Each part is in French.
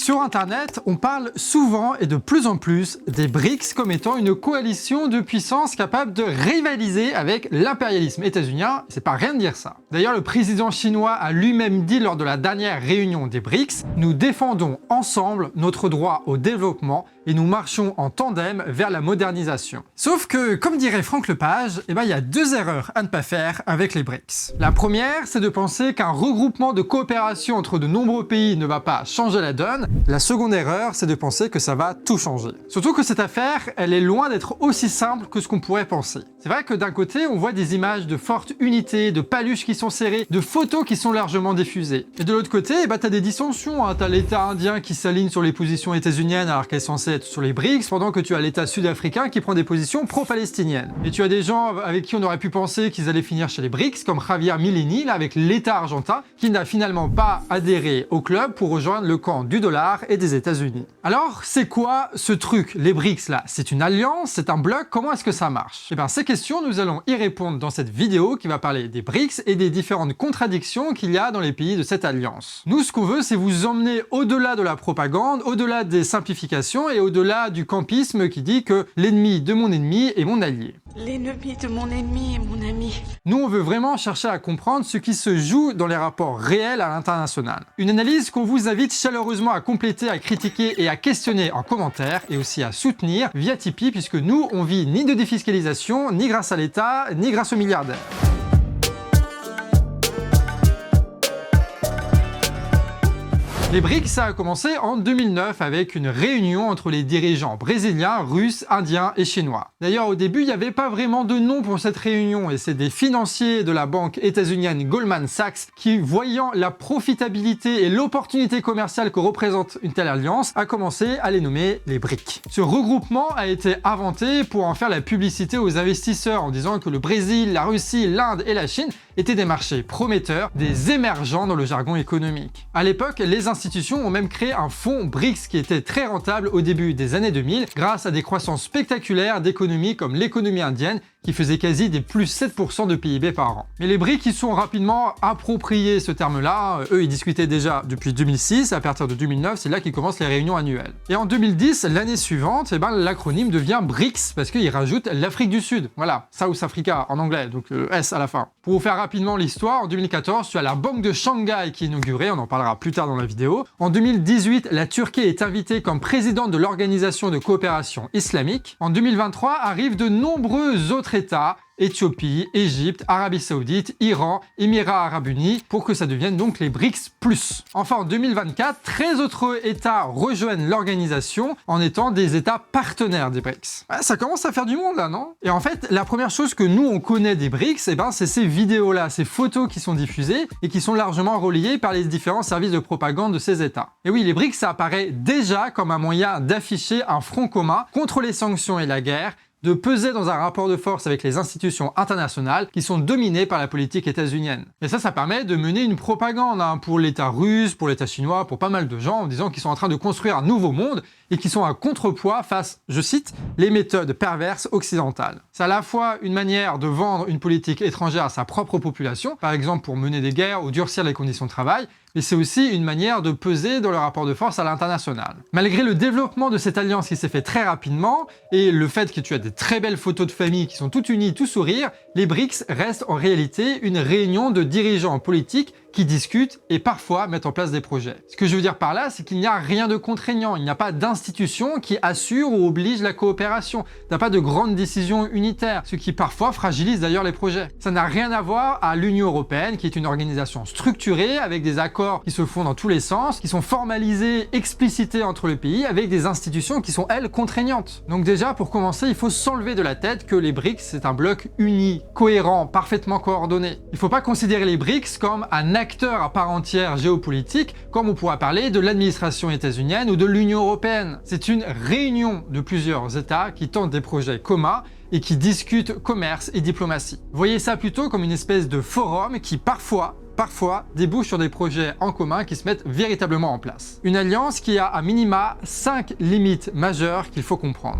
Sur Internet, on parle souvent et de plus en plus des BRICS comme étant une coalition de puissances capable de rivaliser avec l'impérialisme états-unien. C'est pas rien de dire ça. D'ailleurs, le président chinois a lui-même dit lors de la dernière réunion des BRICS « Nous défendons ensemble notre droit au développement et nous marchons en tandem vers la modernisation ». Sauf que, comme dirait Franck Lepage, il y a deux erreurs à ne pas faire avec les BRICS. La première, c'est de penser qu'un regroupement de coopération entre de nombreux pays ne va pas changer la donne. La seconde erreur, c'est de penser que ça va tout changer. Surtout que cette affaire, elle est loin d'être aussi simple que ce qu'on pourrait penser. C'est vrai que d'un côté, on voit des images de forte unité, de paluches qui sont serrées, de photos qui sont largement diffusées. Et de l'autre côté, t'as des dissensions, T'as l'État indien qui s'aligne sur les positions états-uniennes alors qu'elle est censée être sur les BRICS, pendant que tu as l'État sud-africain qui prend des positions pro-palestiniennes. Et tu as des gens avec qui on aurait pu penser qu'ils allaient finir chez les BRICS, comme Javier Milei, là, avec l'État argentin, qui n'a finalement pas adhéré au club pour rejoindre le camp du dollar et des États-Unis. Alors, c'est quoi ce truc, les BRICS là? C'est une alliance? C'est un bloc? Comment est-ce que ça marche? Eh bien, ces questions, nous allons y répondre dans cette vidéo qui va parler des BRICS et des différentes contradictions qu'il y a dans les pays de cette alliance. Nous, ce qu'on veut, c'est vous emmener au-delà de la propagande, au-delà des simplifications et au-delà du campisme qui dit que l'ennemi de mon ennemi est mon allié. L'ennemi de mon ennemi est mon ami. Nous, on veut vraiment chercher à comprendre ce qui se joue dans les rapports réels à l'international. Une analyse qu'on vous invite chaleureusement à compléter, à critiquer et à questionner en commentaire, et aussi à soutenir via Tipeee, puisque nous, on vit ni de défiscalisation, ni grâce à l'État, ni grâce aux milliardaires. Les BRICS, ça a commencé en 2009 avec une réunion entre les dirigeants brésiliens, russes, indiens et chinois. D'ailleurs, au début, il n'y avait pas vraiment de nom pour cette réunion et c'est des financiers de la banque états-unienne Goldman Sachs qui, voyant la profitabilité et l'opportunité commerciale que représente une telle alliance, a commencé à les nommer les BRICS. Ce regroupement a été inventé pour en faire la publicité aux investisseurs en disant que le Brésil, la Russie, l'Inde et la Chine étaient des marchés prometteurs, des émergents dans le jargon économique. À l'époque, les institutions ont même créé un fonds BRICS qui était très rentable au début des années 2000 grâce à des croissances spectaculaires d'économies comme l'économie indienne qui faisait quasi des plus 7% de PIB par an. Mais les BRICS, ils sont rapidement appropriés ce terme-là. Eux, ils discutaient déjà depuis 2006, à partir de 2009, c'est là qu'ils commencent les réunions annuelles. Et en 2010, l'année suivante, l'acronyme devient BRICS, parce qu'ils rajoutent l'Afrique du Sud. Voilà, South Africa en anglais, donc S à la fin. Pour vous faire rapidement l'histoire, en 2014, tu as la Banque de Shanghai qui est inaugurée, on en parlera plus tard dans la vidéo. En 2018, la Turquie est invitée comme présidente de l'Organisation de coopération islamique. En 2023, arrivent de nombreux autres États, Éthiopie, Égypte, Arabie Saoudite, Iran, Émirats Arabes Unis, pour que ça devienne donc les BRICS+. Enfin, en 2024, 13 autres États rejoignent l'organisation en étant des États partenaires des BRICS. Ça commence à faire du monde là, non? Et en fait, la première chose que nous, on connaît des BRICS, c'est ces vidéos-là, ces photos qui sont diffusées et qui sont largement relayées par les différents services de propagande de ces États. Et oui, les BRICS, ça apparaît déjà comme un moyen d'afficher un front commun contre les sanctions et la guerre, de peser dans un rapport de force avec les institutions internationales qui sont dominées par la politique états-unienne. Et ça permet de mener une propagande pour l'État russe, pour l'État chinois, pour pas mal de gens, en disant qu'ils sont en train de construire un nouveau monde et qui sont un contrepoids face, je cite, les méthodes perverses occidentales. C'est à la fois une manière de vendre une politique étrangère à sa propre population, par exemple pour mener des guerres ou durcir les conditions de travail, mais c'est aussi une manière de peser dans le rapport de force à l'international. Malgré le développement de cette alliance qui s'est fait très rapidement, et le fait que tu as des très belles photos de famille qui sont toutes unies, tout sourire, les BRICS restent en réalité une réunion de dirigeants politiques qui discutent et parfois mettent en place des projets. Ce que je veux dire par là, c'est qu'il n'y a rien de contraignant, il n'y a pas d'institution qui assure ou oblige la coopération, il n'y a pas de grandes décisions unitaires, ce qui parfois fragilise d'ailleurs les projets. Ça n'a rien à voir à l'Union européenne, qui est une organisation structurée, avec des accords qui se font dans tous les sens, qui sont formalisés, explicités entre les pays, avec des institutions qui sont, elles, contraignantes. Donc déjà, pour commencer, il faut s'enlever de la tête que les BRICS, c'est un bloc uni, cohérent, parfaitement coordonné. Il ne faut pas considérer les BRICS comme un acteur à part entière géopolitique, comme on pourra parler de l'administration états-unienne ou de l'Union européenne. C'est une réunion de plusieurs États qui tentent des projets communs et qui discutent commerce et diplomatie. Voyez ça plutôt comme une espèce de forum qui parfois débouche sur des projets en commun qui se mettent véritablement en place. Une alliance qui a à minima 5 limites majeures qu'il faut comprendre.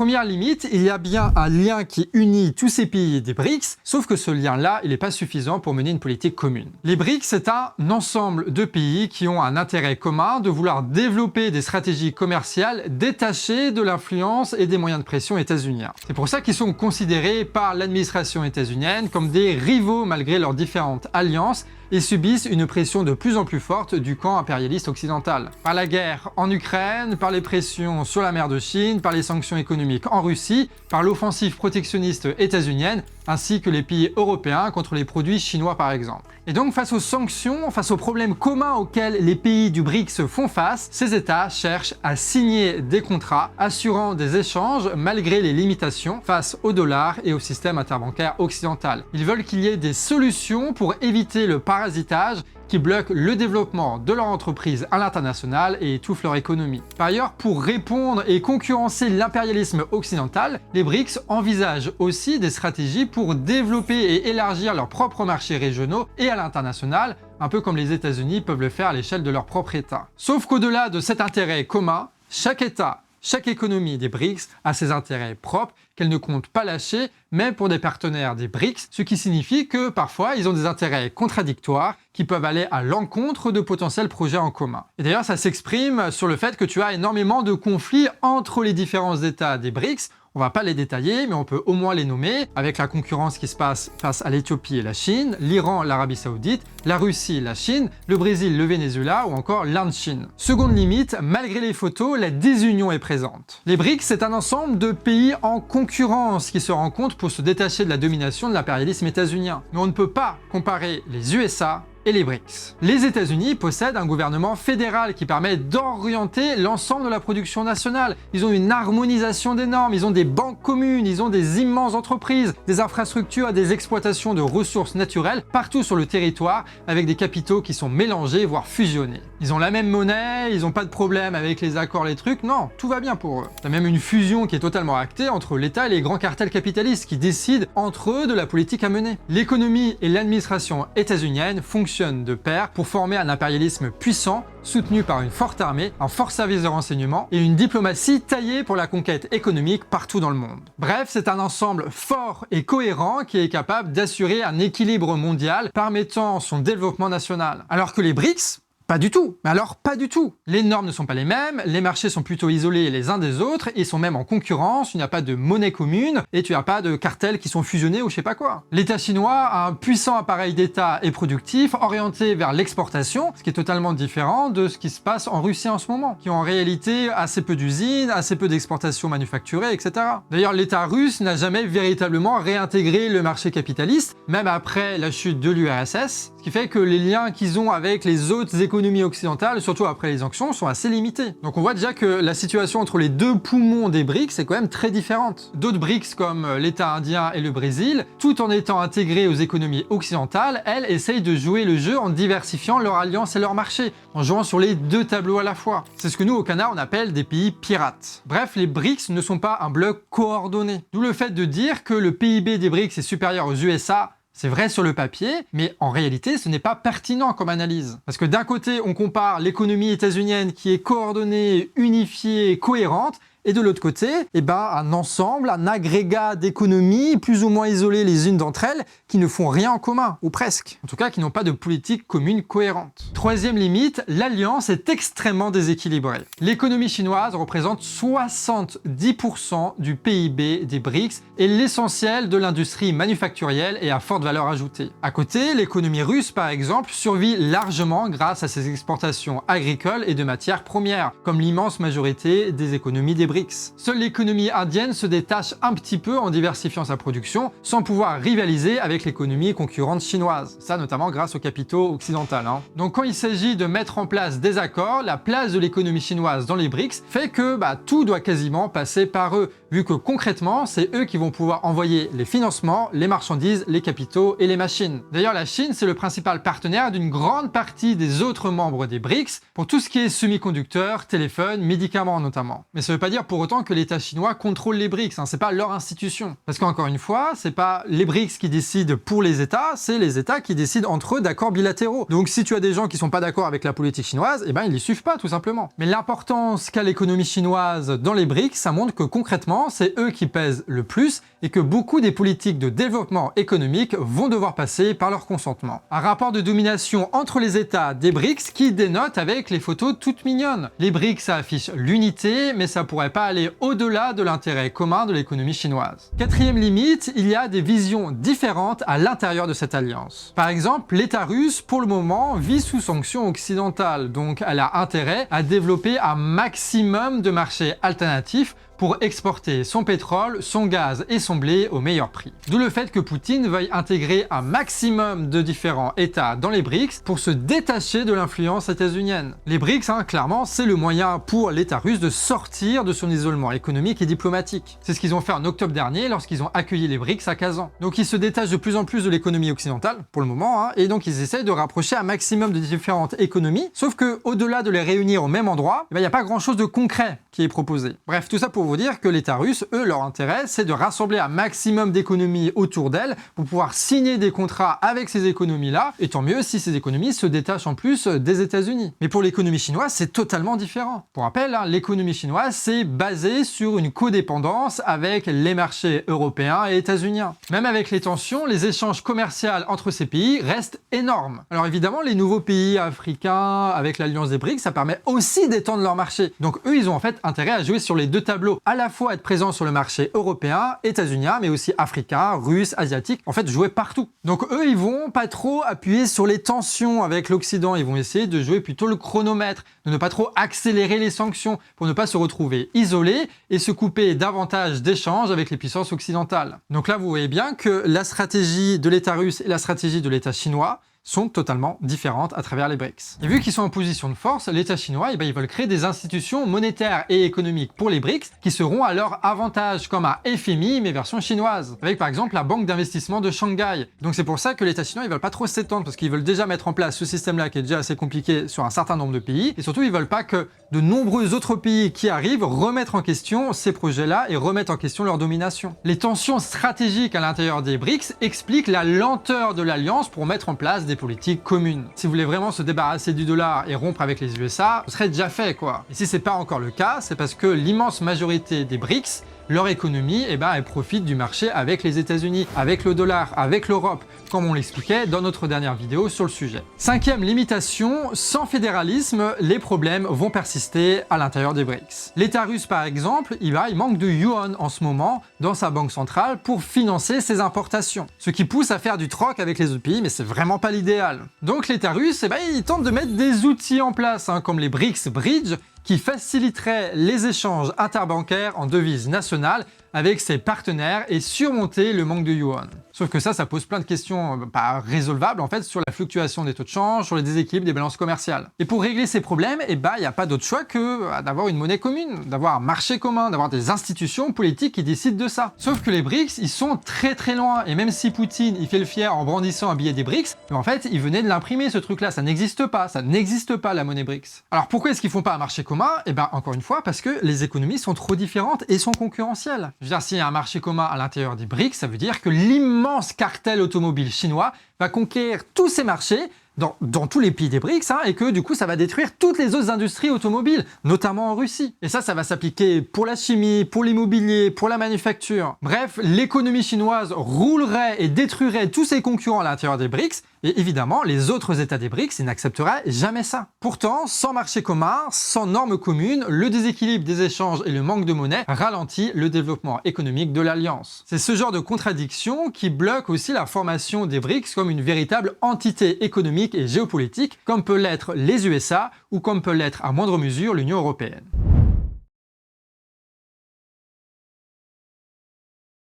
Première limite, il y a bien un lien qui unit tous ces pays des BRICS, sauf que ce lien-là, il n'est pas suffisant pour mener une politique commune. Les BRICS, c'est un ensemble de pays qui ont un intérêt commun de vouloir développer des stratégies commerciales détachées de l'influence et des moyens de pression états-uniens. C'est pour ça qu'ils sont considérés par l'administration états-unienne comme des rivaux malgré leurs différentes alliances et subissent une pression de plus en plus forte du camp impérialiste occidental. Par la guerre en Ukraine, par les pressions sur la mer de Chine, par les sanctions économiques en Russie, par l'offensive protectionniste états-unienne, ainsi que les pays européens contre les produits chinois par exemple. Et donc face aux sanctions, face aux problèmes communs auxquels les pays du BRICS font face, ces États cherchent à signer des contrats assurant des échanges malgré les limitations face au dollar et au système interbancaire occidental. Ils veulent qu'il y ait des solutions pour éviter le parasitage qui bloquent le développement de leur entreprise à l'international et étouffent leur économie. Par ailleurs, pour répondre et concurrencer l'impérialisme occidental, les BRICS envisagent aussi des stratégies pour développer et élargir leurs propres marchés régionaux et à l'international, un peu comme les États-Unis peuvent le faire à l'échelle de leur propre État. Sauf qu'au-delà de cet intérêt commun, chaque État, chaque économie des BRICS a ses intérêts propres qu'elle ne compte pas lâcher, même pour des partenaires des BRICS, ce qui signifie que parfois ils ont des intérêts contradictoires qui peuvent aller à l'encontre de potentiels projets en commun. Et d'ailleurs, ça s'exprime sur le fait que tu as énormément de conflits entre les différents États des BRICS. On va pas les détailler, mais on peut au moins les nommer, avec la concurrence qui se passe face à l'Éthiopie et la Chine, l'Iran, l'Arabie Saoudite, la Russie, la Chine, le Brésil, le Venezuela ou encore l'Inde-Chine. Seconde limite, malgré les photos, la désunion est présente. Les BRICS, c'est un ensemble de pays en concurrence qui se rencontrent pour se détacher de la domination de l'impérialisme états-unien. Mais on ne peut pas comparer les USA et les BRICS. Les États-Unis possèdent un gouvernement fédéral qui permet d'orienter l'ensemble de la production nationale. Ils ont une harmonisation des normes, ils ont des banques communes, ils ont des immenses entreprises, des infrastructures et des exploitations de ressources naturelles partout sur le territoire avec des capitaux qui sont mélangés, voire fusionnés. Ils ont la même monnaie, ils n'ont pas de problème avec les accords, les trucs, non, tout va bien pour eux. Il y a même une fusion qui est totalement actée entre l'État et les grands cartels capitalistes qui décident entre eux de la politique à mener. L'économie et l'administration états-unienne fonctionnent de pair pour former un impérialisme puissant, soutenu par une forte armée, un fort service de renseignement et une diplomatie taillée pour la conquête économique partout dans le monde. Bref, c'est un ensemble fort et cohérent qui est capable d'assurer un équilibre mondial permettant son développement national. Alors que les BRICS, pas du tout. Mais alors, pas du tout. Les normes ne sont pas les mêmes, les marchés sont plutôt isolés les uns des autres et sont même en concurrence, il n'y a pas de monnaie commune et tu n'as pas de cartels qui sont fusionnés ou je sais pas quoi. L'État chinois a un puissant appareil d'État et productif orienté vers l'exportation, ce qui est totalement différent de ce qui se passe en Russie en ce moment, qui ont en réalité assez peu d'usines, assez peu d'exportations manufacturées, etc. D'ailleurs, l'État russe n'a jamais véritablement réintégré le marché capitaliste, même après la chute de l'URSS, ce qui fait que les liens qu'ils ont avec les autres économies occidentales, surtout après les sanctions, sont assez limités. Donc on voit déjà que la situation entre les deux poumons des BRICS est quand même très différente. D'autres BRICS comme l'État indien et le Brésil, tout en étant intégrés aux économies occidentales, elles essayent de jouer le jeu en diversifiant leur alliance et leur marché, en jouant sur les deux tableaux à la fois. C'est ce que nous au Canada on appelle des pays pirates. Bref, les BRICS ne sont pas un bloc coordonné. D'où le fait de dire que le PIB des BRICS est supérieur aux USA. C'est vrai sur le papier, mais en réalité, ce n'est pas pertinent comme analyse. Parce que d'un côté, on compare l'économie états-unienne qui est coordonnée, unifiée, cohérente, et de l'autre côté, un ensemble, un agrégat d'économies plus ou moins isolées les unes d'entre elles qui ne font rien en commun, ou presque. En tout cas, qui n'ont pas de politique commune cohérente. Troisième limite, l'alliance est extrêmement déséquilibrée. L'économie chinoise représente 70% du PIB des BRICS et l'essentiel de l'industrie manufacturielle et à forte valeur ajoutée. À côté, l'économie russe, par exemple, survit largement grâce à ses exportations agricoles et de matières premières, comme l'immense majorité des économies des BRICS. Seule l'économie indienne se détache un petit peu en diversifiant sa production, sans pouvoir rivaliser avec l'économie concurrente chinoise. Ça notamment grâce aux capitaux occidentaux. Donc quand il s'agit de mettre en place des accords, la place de l'économie chinoise dans les BRICS fait que tout doit quasiment passer par eux, vu que concrètement, c'est eux qui vont pouvoir envoyer les financements, les marchandises, les capitaux et les machines. D'ailleurs, la Chine, c'est le principal partenaire d'une grande partie des autres membres des BRICS pour tout ce qui est semi-conducteurs, téléphones, médicaments notamment. Mais ça veut pas dire pour autant que l'État chinois contrôle les BRICS, c'est pas leur institution. Parce qu'encore une fois, c'est pas les BRICS qui décident pour les États, c'est les États qui décident entre eux d'accords bilatéraux. Donc si tu as des gens qui sont pas d'accord avec la politique chinoise, ils les suivent pas tout simplement. Mais l'importance qu'a l'économie chinoise dans les BRICS, ça montre que concrètement, évidemment, c'est eux qui pèsent le plus et que beaucoup des politiques de développement économique vont devoir passer par leur consentement. Un rapport de domination entre les États des BRICS qui dénote avec les photos toutes mignonnes. Les BRICS, ça affiche l'unité, mais ça pourrait pas aller au-delà de l'intérêt commun de l'économie chinoise. Quatrième limite, il y a des visions différentes à l'intérieur de cette alliance. Par exemple, l'État russe, pour le moment, vit sous sanctions occidentales, donc elle a intérêt à développer un maximum de marchés alternatifs pour exporter son pétrole, son gaz et son blé au meilleur prix. D'où le fait que Poutine veuille intégrer un maximum de différents États dans les BRICS pour se détacher de l'influence états-unienne. Les BRICS, clairement, c'est le moyen pour l'État russe de sortir de son isolement économique et diplomatique. C'est ce qu'ils ont fait en octobre dernier lorsqu'ils ont accueilli les BRICS à Kazan. Donc ils se détachent de plus en plus de l'économie occidentale, pour le moment, et donc ils essayent de rapprocher un maximum de différentes économies, sauf que au-delà de les réunir au même endroit, il n'y a pas grand-chose de concret qui est proposé. Bref, tout ça pour vous dire que l'État russe, eux, leur intérêt, c'est de rassembler un maximum d'économies autour d'elles pour pouvoir signer des contrats avec ces économies-là, et tant mieux si ces économies se détachent en plus des États-Unis. Mais pour l'économie chinoise, c'est totalement différent. Pour rappel, l'économie chinoise, c'est basé sur une codépendance avec les marchés européens et états-uniens. Même avec les tensions, les échanges commerciaux entre ces pays restent énormes. Alors évidemment, les nouveaux pays africains, avec l'alliance des BRICS, ça permet aussi d'étendre leur marché. Donc eux, ils ont en fait intérêt à jouer sur les deux tableaux, à la fois être présents sur le marché européen, états-unien, mais aussi africain, russe, asiatique, en fait jouer partout. Donc eux, ils vont pas trop appuyer sur les tensions avec l'Occident, ils vont essayer de jouer plutôt le chronomètre, de ne pas trop accélérer les sanctions pour ne pas se retrouver isolés et se couper davantage d'échanges avec les puissances occidentales. Donc là, vous voyez bien que la stratégie de l'État russe et la stratégie de l'État chinois sont totalement différentes à travers les BRICS. Et vu qu'ils sont en position de force, l'État chinois, ils veulent créer des institutions monétaires et économiques pour les BRICS qui seront à leur avantage, comme un FMI mais version chinoise, avec par exemple la Banque d'investissement de Shanghai. Donc c'est pour ça que l'État chinois, ils veulent pas trop s'étendre parce qu'ils veulent déjà mettre en place ce système-là qui est déjà assez compliqué sur un certain nombre de pays, et surtout ils veulent pas que de nombreux autres pays qui arrivent remettre en question ces projets-là et remettre en question leur domination. Les tensions stratégiques à l'intérieur des BRICS expliquent la lenteur de l'alliance pour mettre en place des politiques communes. Si vous voulez vraiment se débarrasser du dollar et rompre avec les USA, ce serait déjà fait, quoi. Et si c'est pas encore le cas, c'est parce que l'immense majorité des BRICS, leur économie, elle profite du marché avec les États-Unis, avec le dollar, avec l'Europe, comme on l'expliquait dans notre dernière vidéo sur le sujet. Cinquième limitation, sans fédéralisme, les problèmes vont persister à l'intérieur des BRICS. L'État russe, par exemple, il manque de yuan en ce moment dans sa banque centrale pour financer ses importations, ce qui pousse à faire du troc avec les autres pays, mais c'est vraiment pas l'idéal. Donc l'État russe, il tente de mettre des outils en place, comme les BRICS Bridge, qui faciliterait les échanges interbancaires en devises nationales avec ses partenaires et surmonter le manque de yuan. Sauf que ça pose plein de questions pas résolvables en fait sur la fluctuation des taux de change, sur les déséquilibres des balances commerciales. Et pour régler ces problèmes, il n'y a pas d'autre choix que d'avoir une monnaie commune, d'avoir un marché commun, d'avoir des institutions politiques qui décident de ça. Sauf que les BRICS, ils sont très très loin, et même si Poutine, il fait le fier en brandissant un billet des BRICS, en fait, il venait de l'imprimer ce truc-là, ça n'existe pas la monnaie BRICS. Alors pourquoi est-ce qu'ils font pas un marché commun? Encore une fois, parce que les économies sont trop différentes et sont concurrentielles. Je veux dire, s'il y a un marché commun à l'intérieur des BRICS, ça veut dire que l'immense cartel automobile chinois va conquérir tous ces marchés dans tous les pays des BRICS, et que du coup ça va détruire toutes les autres industries automobiles, notamment en Russie. Et ça va s'appliquer pour la chimie, pour l'immobilier, pour la manufacture. Bref, l'économie chinoise roulerait et détruirait tous ses concurrents à l'intérieur des BRICS, et évidemment, les autres États des BRICS n'accepteraient jamais ça. Pourtant, sans marché commun, sans normes communes, le déséquilibre des échanges et le manque de monnaie ralentit le développement économique de l'Alliance. C'est ce genre de contradiction qui bloque aussi la formation des BRICS comme une véritable entité économique et géopolitique, comme peut l'être les USA ou comme peut l'être à moindre mesure l'Union européenne.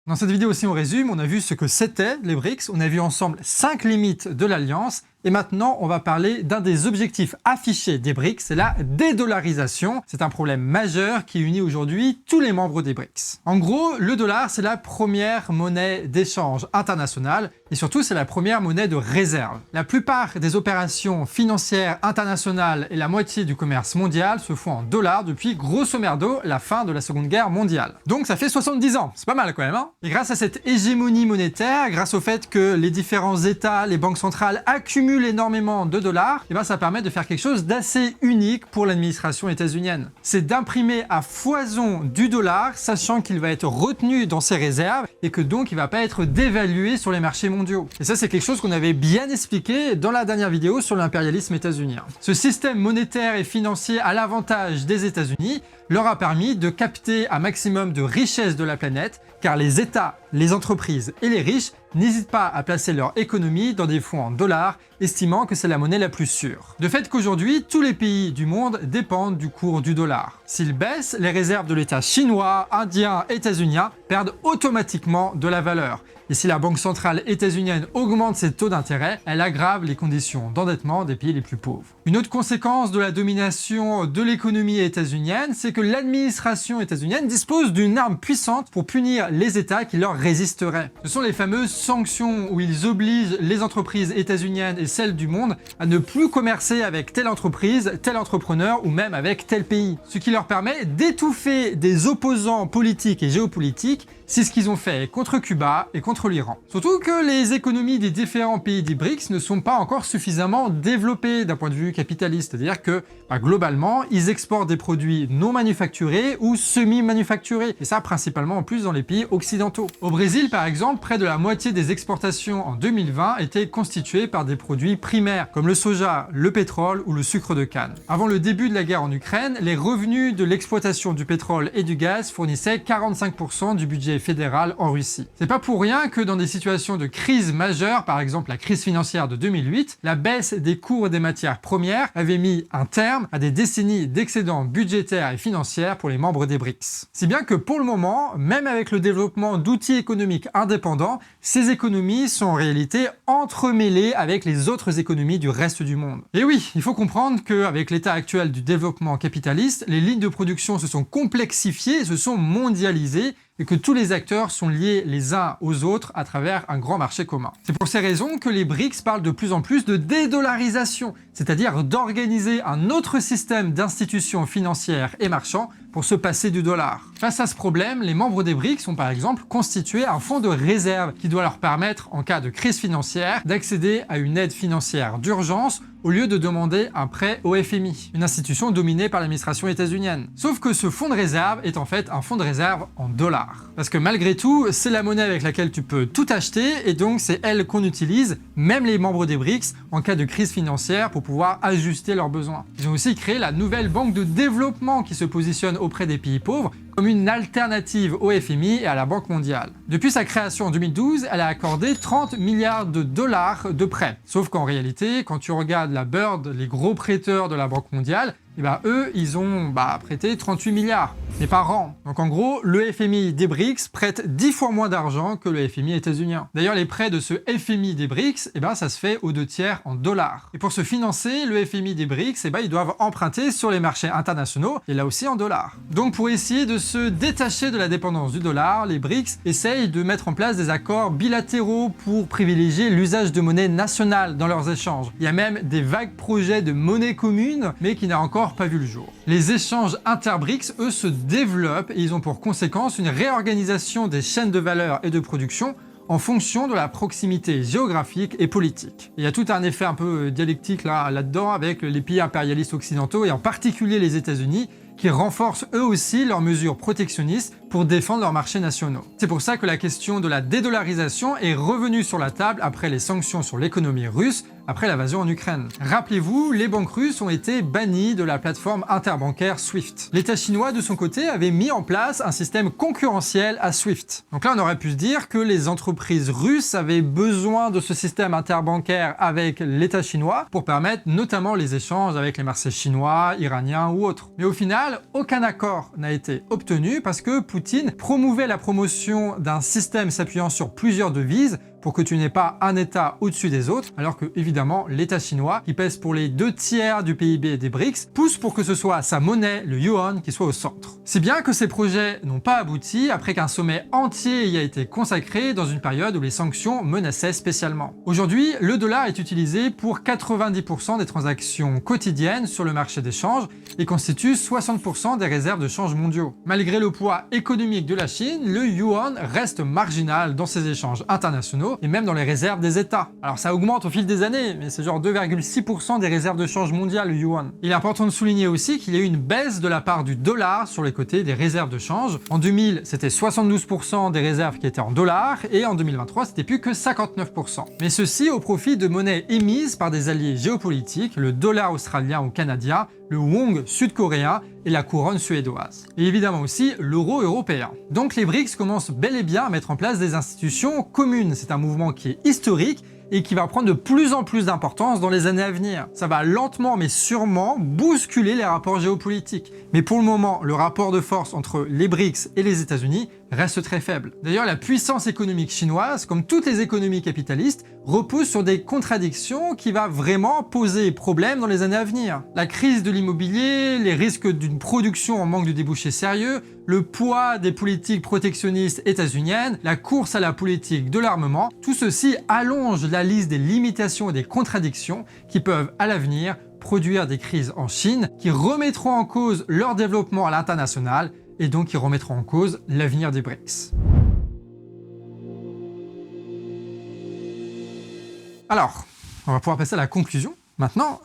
Dans cette vidéo aussi, on résume, on a vu ce que c'était les BRICS, on a vu ensemble 5 limites de l'Alliance, et maintenant on va parler d'un des objectifs affichés des BRICS, c'est la dédollarisation. C'est un problème majeur qui unit aujourd'hui tous les membres des BRICS. En gros, le dollar, c'est la première monnaie d'échange internationale, et surtout c'est la première monnaie de réserve. La plupart des opérations financières internationales et la moitié du commerce mondial se font en dollars depuis grosso merdo la fin de la Seconde Guerre mondiale. Donc ça fait 70 ans, c'est pas mal quand même, Et grâce à cette hégémonie monétaire, grâce au fait que les différents États, les banques centrales accumulent cumule énormément de dollars, et ben ça permet de faire quelque chose d'assez unique pour l'administration états-unienne. C'est d'imprimer à foison du dollar, sachant qu'il va être retenu dans ses réserves et que donc il va pas être dévalué sur les marchés mondiaux. Et ça, c'est quelque chose qu'on avait bien expliqué dans la dernière vidéo sur l'impérialisme états-unien. Ce système monétaire et financier à l'avantage des États-Unis leur a permis de capter un maximum de richesses de la planète, car les États, les entreprises et les riches n'hésitent pas à placer leur économie dans des fonds en dollars, estimant que c'est la monnaie la plus sûre. De fait qu'aujourd'hui, tous les pays du monde dépendent du cours du dollar. S'il baisse, les réserves de l'État chinois, indien et états-unien perdent automatiquement de la valeur. Et si la Banque centrale états-unienne augmente ses taux d'intérêt, elle aggrave les conditions d'endettement des pays les plus pauvres. Une autre conséquence de la domination de l'économie états-unienne, c'est que l'administration états-unienne dispose d'une arme puissante pour punir les États qui leur résisteraient. Ce sont les fameuses sanctions où ils obligent les entreprises états-uniennes et celles du monde à ne plus commercer avec telle entreprise, tel entrepreneur ou même avec tel pays. Ce qui leur permet d'étouffer des opposants politiques et géopolitiques. C'est ce qu'ils ont fait contre Cuba et contre l'Iran. Surtout que les économies des différents pays des BRICS ne sont pas encore suffisamment développées d'un point de vue capitaliste. C'est-à-dire que, globalement, ils exportent des produits non manufacturés ou semi-manufacturés. Et ça, principalement en plus dans les pays occidentaux. Au Brésil, par exemple, près de la moitié des exportations en 2020 étaient constituées par des produits primaires, comme le soja, le pétrole ou le sucre de canne. Avant le début de la guerre en Ukraine, les revenus de l'exploitation du pétrole et du gaz fournissaient 45% du budget fédéral en Russie. C'est pas pour rien que dans des situations de crise majeure, par exemple la crise financière de 2008, la baisse des cours des matières premières avait mis un terme à des décennies d'excédents budgétaires et financiers pour les membres des BRICS. Si bien que pour le moment, même avec le développement d'outils économiques indépendants, ces économies sont en réalité entremêlées avec les autres économies du reste du monde. Et oui, il faut comprendre qu'avec l'état actuel du développement capitaliste, les lignes de production se sont complexifiées et se sont mondialisées, et que tous les acteurs sont liés les uns aux autres à travers un grand marché commun. C'est pour ces raisons que les BRICS parlent de plus en plus de dédollarisation, c'est-à-dire d'organiser un autre système d'institutions financières et marchands pour se passer du dollar. Face à ce problème, les membres des BRICS ont par exemple constitué un fonds de réserve qui doit leur permettre, en cas de crise financière, d'accéder à une aide financière d'urgence au lieu de demander un prêt au FMI, une institution dominée par l'administration états-unienne. Sauf que ce fonds de réserve est en fait un fonds de réserve en dollars. Parce que malgré tout, c'est la monnaie avec laquelle tu peux tout acheter et donc c'est elle qu'on utilise, même les membres des BRICS, en cas de crise financière pour pouvoir ajuster leurs besoins. Ils ont aussi créé la nouvelle banque de développement qui se positionne auprès des pays pauvres comme une alternative au FMI et à la Banque mondiale. Depuis sa création en 2012, elle a accordé 30 milliards de dollars de prêts. Sauf qu'en réalité, quand tu regardes la Bird, les gros prêteurs de la Banque mondiale, eux, ils ont prêté 38 milliards, mais par an. Donc en gros, le FMI des BRICS prête 10 fois moins d'argent que le FMI états-unien. D'ailleurs, les prêts de ce FMI des BRICS, ça se fait aux 2/3 en dollars. Et pour se financer, le FMI des BRICS, ils doivent emprunter sur les marchés internationaux, et là aussi en dollars. Donc pour essayer de se détacher de la dépendance du dollar, les BRICS essayent de mettre en place des accords bilatéraux pour privilégier l'usage de monnaie nationale dans leurs échanges. Il y a même des vagues projets de monnaie commune, mais qui n'a encore pas vu le jour. Les échanges inter-BRICS, eux, se développent et ils ont pour conséquence une réorganisation des chaînes de valeur et de production en fonction de la proximité géographique et politique. Il y a tout un effet un peu dialectique là-dedans avec les pays impérialistes occidentaux et en particulier les États-Unis qui renforcent eux aussi leurs mesures protectionnistes pour défendre leurs marchés nationaux. C'est pour ça que la question de la dédollarisation est revenue sur la table après les sanctions sur l'économie russe, après l'invasion en Ukraine. Rappelez-vous, les banques russes ont été bannies de la plateforme interbancaire SWIFT. L'État chinois, de son côté, avait mis en place un système concurrentiel à SWIFT. Donc là, on aurait pu se dire que les entreprises russes avaient besoin de ce système interbancaire avec l'État chinois pour permettre notamment les échanges avec les marchés chinois, iraniens ou autres. Mais au final, aucun accord n'a été obtenu parce que Poutine promouvait la promotion d'un système s'appuyant sur plusieurs devises pour que tu n'aies pas un État au-dessus des autres, alors que, évidemment, l'État chinois, qui pèse pour les 2/3 du PIB des BRICS, pousse pour que ce soit sa monnaie, le yuan, qui soit au centre. Si bien que ces projets n'ont pas abouti après qu'un sommet entier y a été consacré dans une période où les sanctions menaçaient spécialement. Aujourd'hui, le dollar est utilisé pour 90% des transactions quotidiennes sur le marché des changes et constitue 60% des réserves de change mondiaux. Malgré le poids économique de la Chine, le yuan reste marginal dans ces échanges internationaux nationaux et même dans les réserves des États. Alors ça augmente au fil des années, mais c'est genre 2,6% des réserves de change mondiales, le yuan. Il est important de souligner aussi qu'il y a eu une baisse de la part du dollar sur les côtés des réserves de change. En 2000, c'était 72% des réserves qui étaient en dollars, et en 2023, c'était plus que 59%. Mais ceci au profit de monnaies émises par des alliés géopolitiques, le dollar australien ou canadien, le won sud-coréen et la couronne suédoise. Et évidemment aussi l'euro européen. Donc les BRICS commencent bel et bien à mettre en place des institutions communes. C'est un mouvement qui est historique et qui va prendre de plus en plus d'importance dans les années à venir. Ça va lentement mais sûrement bousculer les rapports géopolitiques. Mais pour le moment, le rapport de force entre les BRICS et les États-Unis reste très faible. D'ailleurs, la puissance économique chinoise, comme toutes les économies capitalistes, repose sur des contradictions qui va vraiment poser problème dans les années à venir. La crise de l'immobilier, les risques d'une production en manque de débouchés sérieux, le poids des politiques protectionnistes états-uniennes, la course à la politique de l'armement, tout ceci allonge la liste des limitations et des contradictions qui peuvent à l'avenir produire des crises en Chine qui remettront en cause leur développement à l'international et donc qui remettront en cause l'avenir des BRICS. Alors, on va pouvoir passer à la conclusion. Maintenant,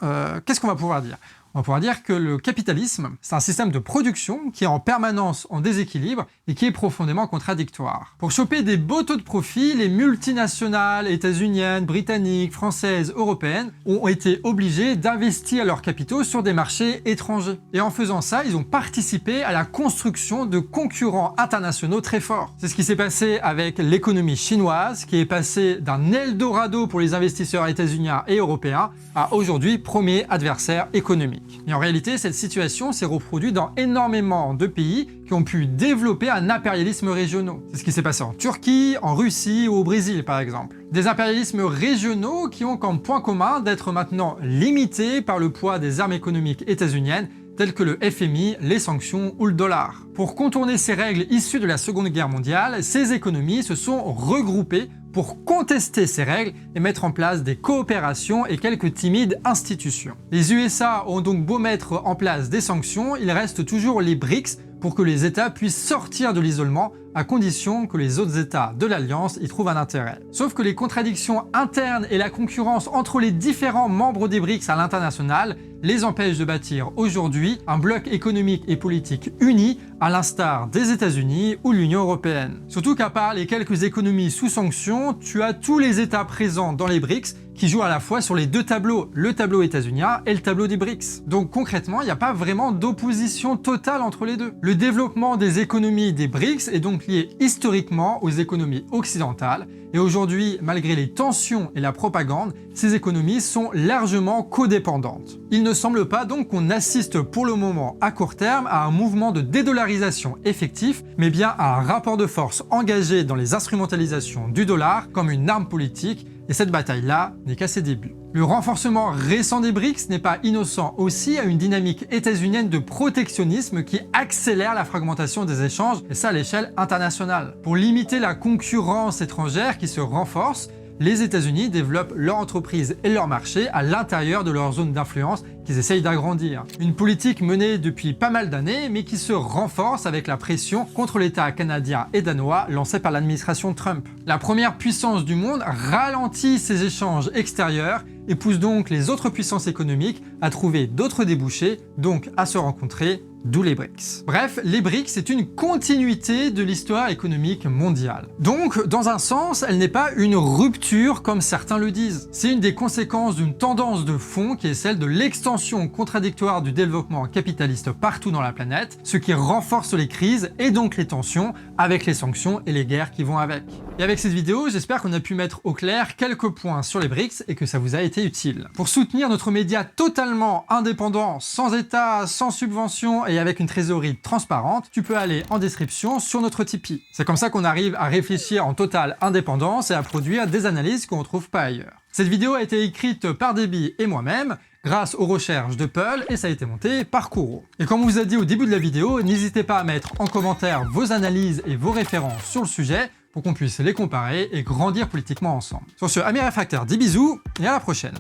qu'est-ce qu'on va pouvoir dire ? On va pouvoir dire que le capitalisme, c'est un système de production qui est en permanence en déséquilibre et qui est profondément contradictoire. Pour choper des beaux taux de profit, les multinationales états-uniennes, britanniques, françaises, européennes ont été obligées d'investir leurs capitaux sur des marchés étrangers. Et en faisant ça, ils ont participé à la construction de concurrents internationaux très forts. C'est ce qui s'est passé avec l'économie chinoise, qui est passée d'un Eldorado pour les investisseurs états-uniens et européens à aujourd'hui premier adversaire économique. Et en réalité, cette situation s'est reproduite dans énormément de pays qui ont pu développer un impérialisme régional. C'est ce qui s'est passé en Turquie, en Russie ou au Brésil par exemple. Des impérialismes régionaux qui ont comme point commun d'être maintenant limités par le poids des armes économiques états-uniennes telles que le FMI, les sanctions ou le dollar. Pour contourner ces règles issues de la Seconde Guerre mondiale, ces économies se sont regroupées pour contester ces règles et mettre en place des coopérations et quelques timides institutions. Les USA ont donc beau mettre en place des sanctions, il reste toujours les BRICS pour que les États puissent sortir de l'isolement à condition que les autres États de l'Alliance y trouvent un intérêt. Sauf que les contradictions internes et la concurrence entre les différents membres des BRICS à l'international les empêchent de bâtir aujourd'hui un bloc économique et politique uni à l'instar des États-Unis ou l'Union européenne. Surtout qu'à part les quelques économies sous sanctions, tu as tous les États présents dans les BRICS qui jouent à la fois sur les deux tableaux, le tableau états-unien et le tableau des BRICS. Donc concrètement, il n'y a pas vraiment d'opposition totale entre les deux. Le développement des économies des BRICS est donc lié historiquement aux économies occidentales, et aujourd'hui, malgré les tensions et la propagande, ces économies sont largement codépendantes. Il ne semble pas donc qu'on assiste pour le moment à court terme à un mouvement de dédollarisation effectif, mais bien à un rapport de force engagé dans les instrumentalisations du dollar comme une arme politique, et cette bataille-là n'est qu'à ses débuts. Le renforcement récent des BRICS n'est pas innocent aussi à une dynamique états-unienne de protectionnisme qui accélère la fragmentation des échanges, et ça à l'échelle internationale. Pour limiter la concurrence étrangère qui se renforce, les États-Unis développent leurs entreprises et leurs marchés à l'intérieur de leur zone d'influence qu'ils essayent d'agrandir. Une politique menée depuis pas mal d'années, mais qui se renforce avec la pression contre l'État canadien et danois lancée par l'administration Trump. La première puissance du monde ralentit ses échanges extérieurs et pousse donc les autres puissances économiques à trouver d'autres débouchés, donc à se rencontrer, d'où les BRICS. Bref, les BRICS, c'est une continuité de l'histoire économique mondiale. Donc, dans un sens, elle n'est pas une rupture comme certains le disent. C'est une des conséquences d'une tendance de fond qui est celle de l'extension contradictoire du développement capitaliste partout dans la planète, ce qui renforce les crises et donc les tensions avec les sanctions et les guerres qui vont avec. Et avec cette vidéo, j'espère qu'on a pu mettre au clair quelques points sur les BRICS et que ça vous a été utile. Pour soutenir notre média totalement indépendant, sans État, sans subvention et avec une trésorerie transparente, tu peux aller en description sur notre Tipeee. C'est comme ça qu'on arrive à réfléchir en totale indépendance et à produire des analyses qu'on ne trouve pas ailleurs. Cette vidéo a été écrite par Déby et moi-même, grâce aux recherches de Peul, et ça a été monté par Kouro. Et comme on vous a dit au début de la vidéo, n'hésitez pas à mettre en commentaire vos analyses et vos références sur le sujet pour qu'on puisse les comparer et grandir politiquement ensemble. Sur ce, amis réfractaires, des bisous et à la prochaine.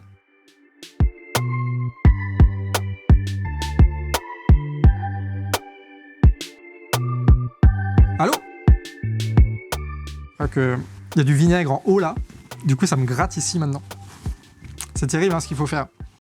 Allô? Je crois qu'il y a du vinaigre en haut là. Du coup, ça me gratte ici maintenant. C'est terrible hein, ce qu'il faut faire.